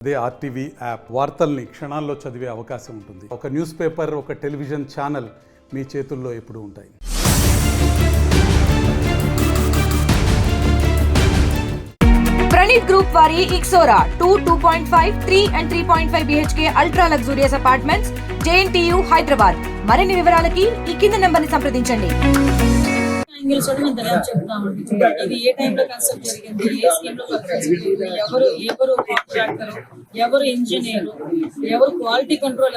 అదే RTV app వార్తల్ని క్షణాల్లో చదివే అవకాశం ఉంటుంది. ఒక న్యూస్ పేపర్, ఒక టెలివిజన్ ఛానల్ మీ చేతుల్లో ఎప్పుడూ ఉంటాయి. ప్రణీత్ గ్రూప్ వారి ixora 2.5, 3 and 3.5 BHK ultra luxurious apartments, JNTU, Hyderabad. మరిన్ని వివరాలకి ఈ కింద నెంబర్ ని సంప్రదించండి. ఇది ఏ టైంలో కన్స్ట్రక్ట్ జరిగింది, ఏ స్కీమ్ లో ఎవరు కాంట్రాక్టర్, ఎవరు ఇంజనీర్, ఎవరు క్వాలిటీ కంట్రోల్,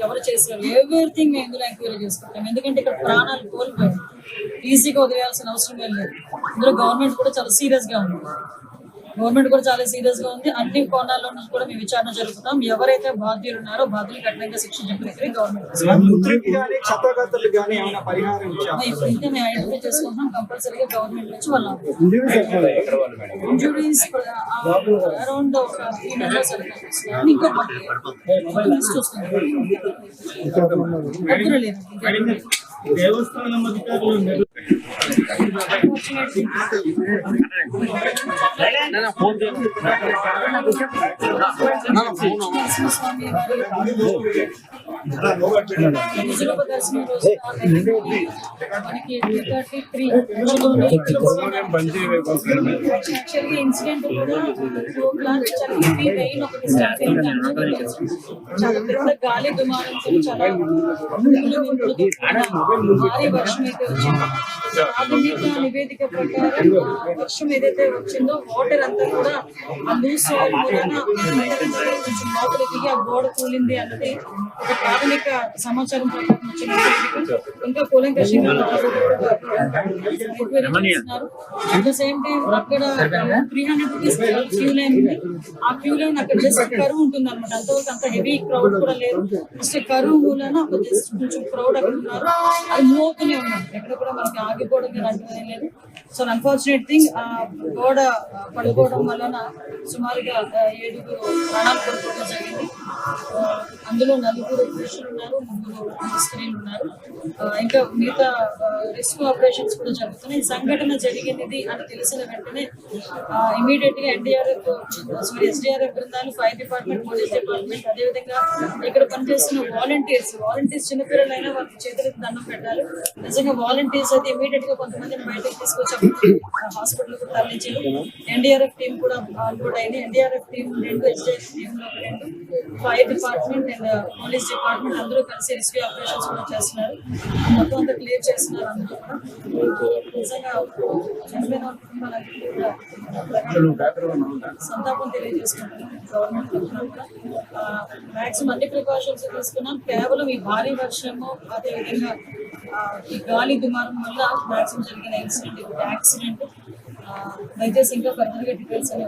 ఎవరు చేశారు, ఎవ్రీథింగ్ మేము ఇందులో ఎంక్వైరీ చేసుకుంటాం. ఎందుకంటే ఇక్కడ ప్రాణాలు కోల్పోయారు, ఈజీగా వదిలేయాల్సిన అవసరం ఏం లేదు. ఇందులో గవర్నమెంట్ కూడా చాలా సీరియస్ గా ఉంది. అన్ని కోణాల్లో నుంచి కూడా మేము విచారణ జరుపుతాం. ఎవరైతే బాధ్యులు ఉన్నారో బాధ్యులు కఠినంగా శిక్షించే ప్రక్రియ గవర్నమెంట్ ఇప్పుడైతే మేము ఐడెంటిఫై చేసుకుంటున్నాం. కంపల్సరీగా గవర్నమెంట్ నుంచి వాళ్ళు ఇంజురీస్ అరౌండ్ 3 members ఇంకో చూస్తున్నాం. దేవస్థానం అధికారులు ఇన్సిడెంట్ గాలి దుమారం చాలా భారీ వర్షం అయితే వచ్చింది. ప్రాథమిక నివేదిక ప్రకారం వర్షం ఏదైతే వచ్చిందో వాటర్ అంతా కూడా ఆ లూజ్ సాయిల్ మూలన కొంచెం లోపల దిగి ఆ గోడ కూలింది అన్నది ఒక ప్రాథమిక సమాచారం ప్రకారం వచ్చిన నివేదిక. ఇంకా కూలంకషంగా అట్ ద సేమ్ టైం అక్కడ 300 rupees క్యూ లైన్ ఉంది. ఆ క్యూ లైన్ అక్కడ జస్ట్ కరువు ఉంటుంది అనమాట. అంతవరకు అంత హెవీ క్రౌడ్ కూడా లేదు. జస్ట్ కరువు మూలన జస్ట్ కొంచెం క్రౌడ్ అక్కడ ఉన్నారు. అది మూవ్ అవుతూనే ఉన్నారు. ఎక్కడ కూడా మనకి ఆగిపోవడం అడ్డం లేదు. సో అన్ఫార్చునేట్ థింగ్ ఆ గోడ పడిపోవడం వలన సుమారుగా 7 ప్రాణాలు కోల్పోవడం జరిగింది. అందులో 4 పురుషులు ఉన్నారు, 3 స్త్రీలు ఉన్నారు. ఇంకా మిగతా రెస్క్యూ ఆపరేషన్స్ కూడా జరుగుతున్నాయి. ఈ సంఘటన జరిగింది అని తెలిసిన వెంటనే ఇమీడియట్ గా SDRF బృందాలు, ఫైర్ డిపార్ట్మెంట్, పోలీస్ డిపార్ట్మెంట్, అదేవిధంగా ఇక్కడ పనిచేస్తున్న వాలంటీర్స్ చిన్నపిల్లలైనా వాళ్ళకి చేతులకు దండం పెట్టాలి. నిజంగా వాలంటీర్స్ అయితే ఇమీడియట్ గా కొంతమందిని బయటకు తీసుకొచ్చి హాస్పిటల్ కూడా తరలించారు. NDRF టీం కూడా ఆన్బోర్డ్ అయింది. NDRF team 2, SDRF team 2, fire department and police department అందరూ కలిసి రెస్క్యూ ఆపరేషన్స్ కూడా చేస్తున్నారు. మొత్తం అంతా క్లియర్ చేస్తున్నారు. అందరూ కూడా నిజంగా చనిపోయిన కుటుంబాలకి కూడా సంతాపం తెలియజేసుకుంటున్నాం. గవర్నమెంట్ తరఫున కూడా మాక్సిమం అన్ని ప్రికాషన్స్ తీసుకున్నాం. కేవలం ఈ భారీ వర్షము, అదేవిధంగా ఈ గాలి దుమారం వల్ల మాక్సిమం జరిగిన యాక్సిడెంట్. దయచేసి ఇంకా ఫర్దర్ గా డీటెయిల్స్ అని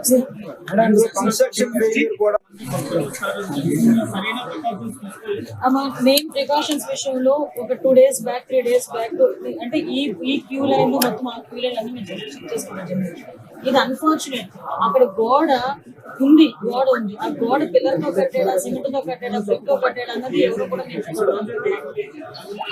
మెయిన్ ప్రికాషన్స్ విషయంలో ఒక 2 days బ్యాక్, 3 days బ్యాక్ అంటే ఈ క్యూ లైన్ మొత్తం ఆ క్యూ లైన్ అన్ని మేము చెక్ చేసుకోవడం జరిగింది. ఇది అన్ఫార్చునేట్. అక్కడ గోడ ఉంది. ఆ గోడ పిల్లర్ తో కట్టాడా, సిమెంట్ తో కట్టాడా, బ్రిక్ తో కట్టాడా అన్నది ఎవరు కూడా నేను చూసుకోవడం.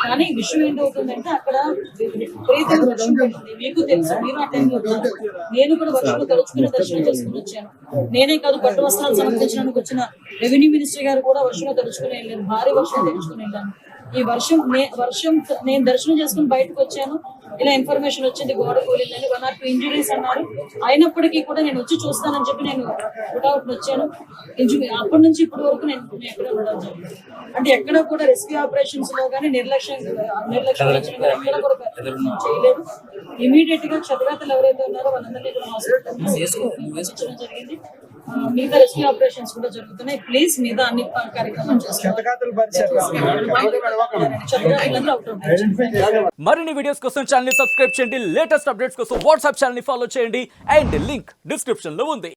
కానీ విషయం ఏంటవుతుందంటే అక్కడ విపరీతంగా వర్షం పడుతుంది. మీకు తెలుసు, మీరు ఆ టైంలో ఉన్నారు. నేను కూడా వర్షంలో తడుచుకుని దర్శనం చేసుకుని వచ్చాను. నేనే కాదు, పట్టు వస్త్రాలు సమర్పించడానికి వచ్చిన రెవెన్యూ మినిస్టర్ గారు కూడా వర్షంలో తడుచుకుని వెళ్ళారు. భారీ వర్షం తెచ్చుకుని వెళ్ళాను. ఈ వర్షం నేను దర్శనం చేసుకుని బయటకు వచ్చాను. ఇలా ఇన్ఫర్మేషన్ వచ్చింది గోడ కూలిందని. 1 or 2 ఇంజురీస్ అన్నారు. అయినప్పటికీ కూడా నేను వచ్చి చూస్తానని చెప్పి నేను పుట్అవుట్ వచ్చాను. అప్పటి నుంచి ఇప్పటి వరకు నేను ఎక్కడ ఉండడం జరిగింది. అంటే ఎక్కడ కూడా రెస్క్యూ ఆపరేషన్స్ లో కానీ నిర్లక్ష్యం ఎక్కడ కూడా చేయలేదు. ఇమీడియట్ గా క్షతగాతులు ఎవరైతే ఉన్నారో వాళ్ళందరినీ కూడా హాస్పిటల్ జరిగింది. మిగతా రెస్క్యూ ఆపరేషన్స్ కూడా జరుగుతున్నాయి. ప్లీజ్ మీద అన్ని కార్యక్రమాలు మరిన్ని వీడియోస్ కోసం ఛానల్ ని సబ్స్క్రైబ్ చేయండి. లేటెస్ట్ అప్డేట్స్ కోసం వాట్సాప్ ఛానల్ ని ఫాలో చేయండి. అండ్ లింక్ డిస్క్రిప్షన్ లో ఉంది.